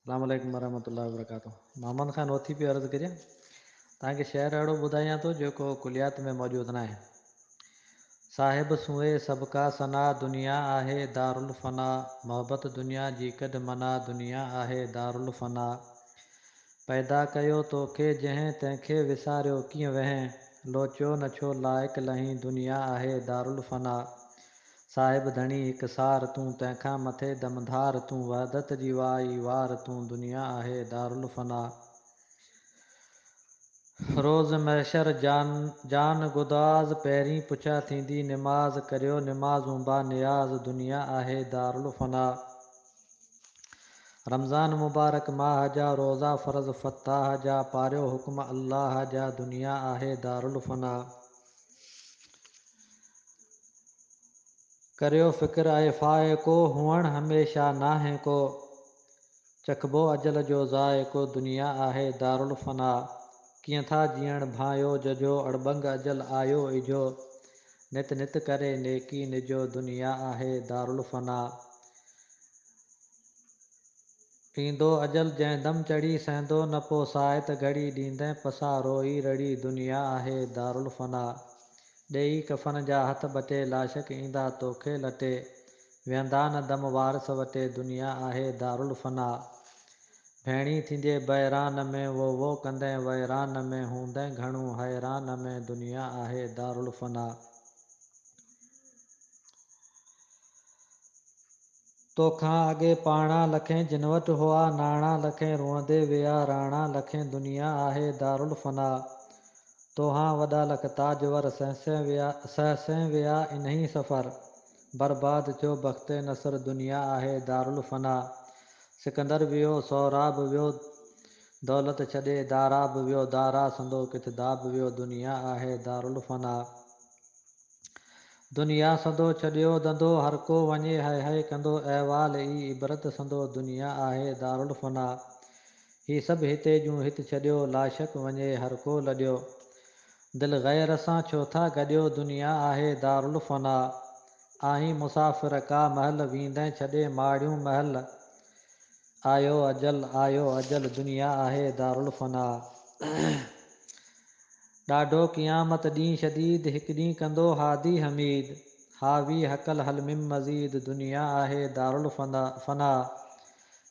अस्सलाम वालेकुम वरहमतुल्लाहि वबरकातुहू। मोहम्मद ख़ान ओथी पे अर्ज़ु करियां तव्हांखे शहर अहिड़ो ॿुधायां थो जेको कुलियात में मौजूदु न आहे। साहिब सूए सबका सना दुनिया आहे दारुल फ़ना, मोहब्बत दुनिया जी कॾ मना दुनिया आहे दारुल फ़ना। पैदा कयो तोखे जंहिं तंहिंखे विसारियो कीअं वहें, लोचियो न छो लाइक़ लहीं दुनिया आहे दारुल फ़ना। साहिब धणी हिकु सार तूं तंहिंखां मथे दमधार तूं, वहदत जी वाई वार तूं दुनिया आहे दारुल फ़ना। रोज़ महशर जान गुदाज़ पहिरीं पुछा थींदी निमाज़, करियो निमाज़ूं बा नियाज़ दुनिया आहे दारुल फ़ना। रमज़ान मुबारक माह जा रोज़ा फ़र्ज़ फ़त्ताह जा, पारियो हुक्म अल्लाह जा दुनिया आहे दारुल फ़ना। करियो फ़िक्र आहे फ़ाए को हुअण हमेशा नाहे को, चखबो अजल जो ज़ाइक़ो दुनिया आहे दारुल फ़ना। कीअं था जीअण भायो जजो अड़बंग अजल आयो इजो, नित नित करे नेकी निजो दुनिया आहे दारुल फ़ना। ईंदो अजल जंहिं दम चढ़ी सहंदो न पोसाए त घड़ी, ॾींदे पसारो ई रड़ी दुनिया आहे दारुल फ़ना। ॾेई कफ़न जा हथ ॿटे लाशक ईंदा तोखे लटे, वेहंदा न दम वारस वटे दुनिया आहे दारुल फ़ना। भेणी थींदे बहिरान में वो कंदे वहिरान में, हूंदे घणो हैरान में दुनिया आहे दारुल फ़ना। तोखां अॻे पाणा लखें जिन वटि हुआ नाणा, लखें रुअंदे विया राणा लखें दुनिया आहे दारुल फ़ना। तोहां वॾा लख ताजवर सहसे विया इन्ही सफ़र, बर्बाद थियो बख़्ते नसर दुनिया आहे दारुल फ़ना। सिकंदर वियो सौराब वियो दौलत छॾे, दाराब वियो दारा संदो किथदाब वियो दुनिया आहे दारुल फ़ना। दुनिया सदो छॾियो धंधो हर को वञे है कंदो, अहवाल ई इबरत संदो दुनिया आहे दारुल फ़ना। ही सभु हिते जूं हित छॾियो लाशक वञे हर को लॾियो, दिलि ग़ैर सां छो था गॾियो दुनिया आहे दारुल फ़ना। आहीं मुसाफ़िर का महल वींदे छॾे माड़ियूं महल, आयो अजल दुनिया आहे दारुल फ़ना। ॾाढो क़ियामत ॾींहुं शदीद हिकु ॾींहुं कंदो हादी हमीद, हावी हकल हल मिम मज़ीद दुनिया आहे दारुल फ़ना।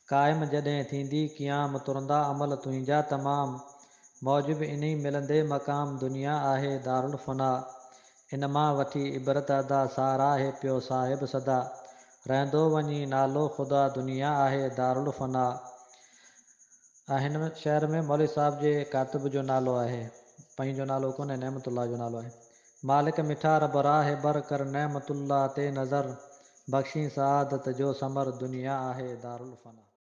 क़ाइमु जॾहिं थींदी क़ियाम तुरंदा अमल तुंहिंजा तमाम, मौजब इन्ही मिलंदे मक़ाम दुनिया आहे दारुल फ़ना। इन मां वठी इबरत अदा सार आहे पियो साहिब सदा, रहंदो वञी नालो ख़ुदा दुनिया आहे दारुल फ़ना। हिन शहर में मौलवी साहिब जे कातिब जो नालो आहे, पंहिंजो नालो कोन्हे, नेमतुल्लाह जो नालो आहे। मालिक मिठा रब राह बर कर नेमतुल्लाह ते नज़र, बख़्शी सआदत जो समर दुनिया आहे दारुल फ़ना।